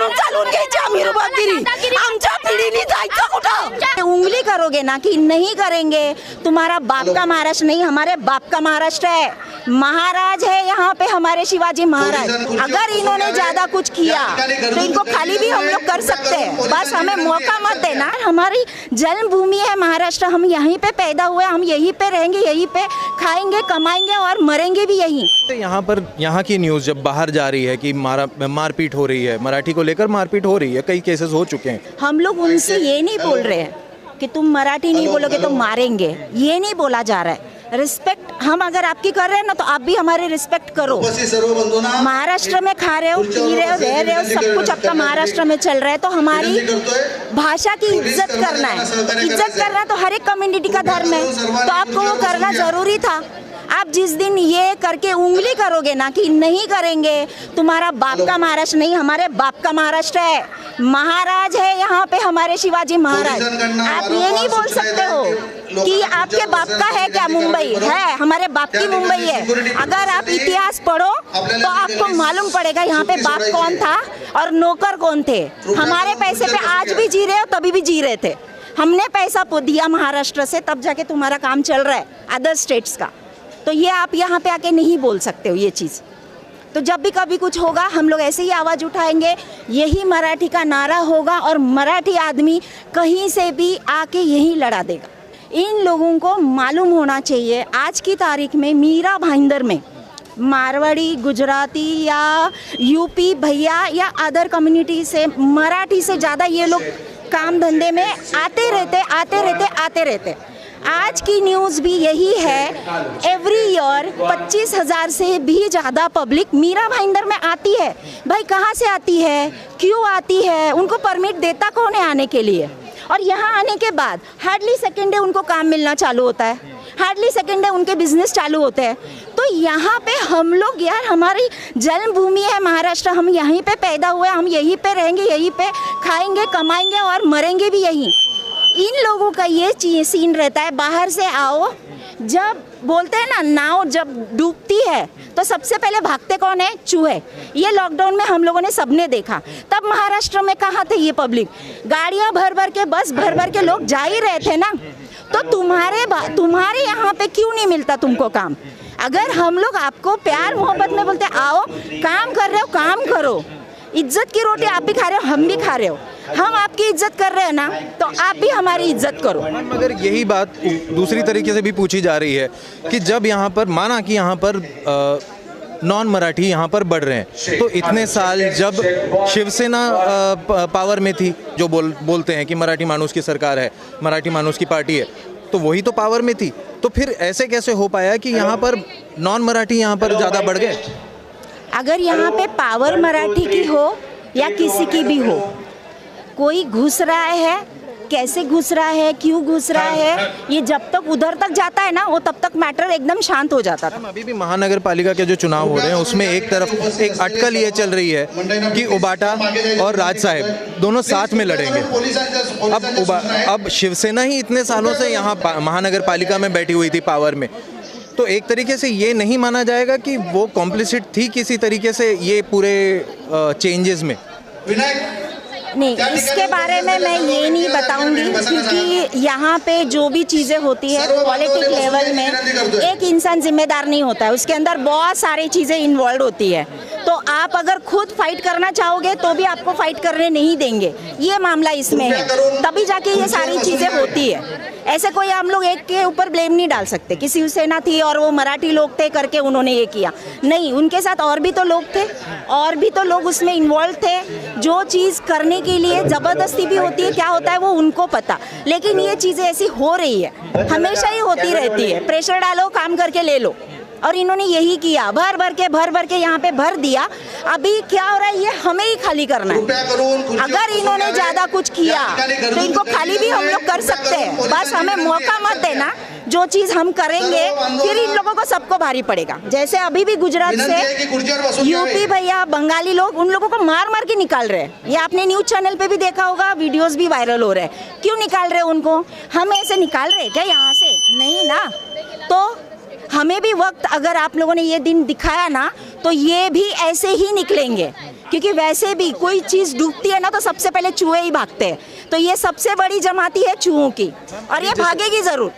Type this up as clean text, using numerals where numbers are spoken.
काम चालून घ्यायची आम्ही रुबाबगिरी, आमच्या पिढीने जायचं कुठं? उंगली करोगे ना कि नहीं करेंगे, तुम्हारा बाप का महाराष्ट्र नहीं, हमारे बाप का महाराष्ट्र है। महाराज है यहाँ पे हमारे शिवाजी महाराज। अगर इन्होंने ज्यादा कुछ किया तो इनको खाली भी हम लोग कर सकते हैं, बस हमें मौका मत देना। हमारी जन्मभूमि है महाराष्ट्र, हम यहीं पे पैदा हुए, हम यहीं पे रहेंगे, यहीं पे खाएंगे, कमाएंगे और मरेंगे भी यहीं। यहाँ पर यहाँ की न्यूज़ जब बाहर जा रही है कि मारपीट हो रही है, मराठी को लेकर मारपीट हो रही है, कई केसेस हो चुके हैं, हम लोग उनसे ये नहीं बोल रहे हैं कि तुम मराठी नहीं बोलोगे तो मारेंगे, ये नहीं बोला जा रहा है। रिस्पेक्ट हम अगर आपकी कर रहे हैं ना तो आप भी हमारी रिस्पेक्ट करो। महाराष्ट्र में खा रहे हो, पी रहे हो, रह रहे हो, सब कुछ आपका महाराष्ट्र में चल रहा है, तो हमारी भाषा की इज्जत करना है। इज्जत करना तो हर एक कम्युनिटी का धर्म है, तो आपको वो करना जरूरी था। आप जिस दिन ये करके उंगली करोगे ना कि नहीं करेंगे, तुम्हारा बाप का महाराष्ट्र नहीं, हमारे बाप का महाराष्ट्र है। महाराज है यहाँ पे हमारे शिवाजी महाराज। आप ये नहीं बोल सकते हो कि आपके बाप का है क्या मुंबई है, हमारे बाप की मुंबई है। अगर आप इतिहास पढ़ो तो आपको मालूम पड़ेगा यहाँ पे बाप कौन था और नौकर कौन थे। हमारे पैसे पे आज भी जी रहे हो, तभी भी जी रहे थे। हमने पैसा दिया महाराष्ट्र से, तब जाके तुम्हारा काम चल रहा है अदर स्टेट्स का। तो ये आप यहाँ पे आके नहीं बोल सकते हो ये चीज़। तो जब भी कभी कुछ होगा हम लोग ऐसे ही आवाज़ उठाएंगे, यही मराठी का नारा होगा और मराठी आदमी कहीं से भी आके यही लड़ा देगा। इन लोगों को मालूम होना चाहिए आज की तारीख में मीरा भाईंदर में मारवाड़ी, गुजराती या यूपी भैया या अदर कम्युनिटी से मराठी से ज़्यादा ये लोग काम धंधे में आते रहते। आज की न्यूज़ भी यही है, एवरी ईयर 25,000 से भी ज़्यादा पब्लिक मीरा भाईंदर में आती है। भाई कहाँ से आती है, क्यों आती है, उनको परमिट देता कौन है आने के लिए? और यहाँ आने के बाद हार्डली सेकेंड डे उनको काम मिलना चालू होता है, हार्डली सेकेंड डे उनके बिजनेस चालू होते हैं। तो यहाँ पे हम लोग यार, हमारी जन्मभूमि है महाराष्ट्र, हम यहीं पे पैदा हुए, हम यहीं पे रहेंगे, यहीं पे खाएंगे, कमाएंगे और मरेंगे भी यहीं। इन लोगों का ये सीन रहता है, बाहर से आओ, जब बोलते हैं ना नाव जब डूबती है तो सबसे पहले भागते कौन है? चूहे। ये लॉकडाउन में हम लोगों ने सबने देखा। तब महाराष्ट्र में कहाँ थे ये पब्लिक? गाड़ियाँ भर भर के, बस भर भर के लोग जा ही रहे थे ना। तो तुम्हारे यहाँ पे क्यों नहीं मिलता तुमको काम? अगर हम लोग आपको प्यार मोहब्बत में बोलते आओ, काम कर रहे हो काम करो, इज्जत की रोटी आप भी खा रहे हो, हम भी खा रहे हो, हम आपकी इज्जत कर रहे हैं ना, तो आप भी हमारी इज्जत करो। मगर यही बात दूसरी तरीके से भी पूछी जा रही है कि जब यहाँ पर माना कि यहाँ पर नॉन मराठी यहाँ पर बढ़ रहे हैं, तो इतने साल जब शिवसेना पावर में थी, जो बोलते हैं कि मराठी मानुस की सरकार है, मराठी मानुस की पार्टी है, तो वही तो पावर में थी। तो फिर ऐसे कैसे हो पाया कि यहाँ पर नॉन मराठी यहाँ पर ज़्यादा बढ़ गए? अगर यहाँ पे पावर मराठी की हो या किसी की भी हो, कोई घुस रहा है, कैसे घुस रहा है, क्यों घुस रहा है, ये जब तक उधर तक जाता है ना, वो तब तक मैटर एकदम शांत हो जाता था। अभी भी महानगर पालिका के जो चुनाव हो रहे हैं उसमें एक तरफ एक अटकल ये चल रही है कि उबाटा और राज साहेब दोनों साथ में लड़ेंगे। अब शिवसेना ही इतने सालों से यहाँ महानगर पालिका में बैठी हुई थी पावर में, तो एक तरीके से ये नहीं माना जाएगा कि वो कॉम्प्लिसिट थी किसी तरीके से ये पूरे चेंजेस में? नहीं, इसके बारे में मैं ये नहीं बताऊंगी, क्योंकि यहाँ पे जो भी चीज़ें होती है पॉलिटिक लेवल में एक इंसान जिम्मेदार नहीं होता है, उसके अंदर बहुत सारी चीज़ें इन्वॉल्व होती है। तो आप अगर खुद फाइट करना चाहोगे तो भी आपको फाइट करने नहीं देंगे, ये मामला इसमें है, तभी जाके ये सारी चीज़ें होती है। ऐसे कोई हम लोग एक के ऊपर ब्लेम नहीं डाल सकते कि शिवसेना थी और वो मराठी लोग थे करके उन्होंने ये किया। नहीं, उनके साथ और भी तो लोग थे, और भी तो लोग उसमें इन्वॉल्व थे। जो चीज़ करने के लिए ज़बरदस्ती भी होती है, क्या होता है वो उनको पता, लेकिन ये चीज़ें ऐसी हो रही है, हमेशा ही होती रहती है। प्रेशर डालो, काम करके ले लो, और इन्होंने यही किया, भर भर के यहाँ पे भर दिया। अभी क्या हो रहा है, ये हमें ही खाली करना है। अगर इन्होंने ज़्यादा कुछ किया तो इनको खाली भी हम लोग कर सकते हैं, बस हमें मौका मत देना। जो चीज़ हम करेंगे फिर इन लोगों को सबको भारी पड़ेगा। जैसे अभी भी गुजरात से यूपी भैया, बंगाली लोग, उन लोगों को मार मार के निकाल रहे हैं। ये आपने न्यूज़ चैनल पे भी देखा होगा, वीडियोस भी वायरल हो रहे हैं। क्यों निकाल रहे हैं उनको? हम ऐसे निकाल रहे हैं क्या यहाँ से? नहीं ना। तो हमें भी वक्त, अगर आप लोगों ने ये दिन दिखाया ना, तो ये भी ऐसे ही निकलेंगे, क्योंकि वैसे भी कोई चीज़ डूबती है ना तो सबसे पहले चूहे ही भागते हैं, तो ये सबसे बड़ी जमाती है चूहों की और ये भागेगी ज़रूर।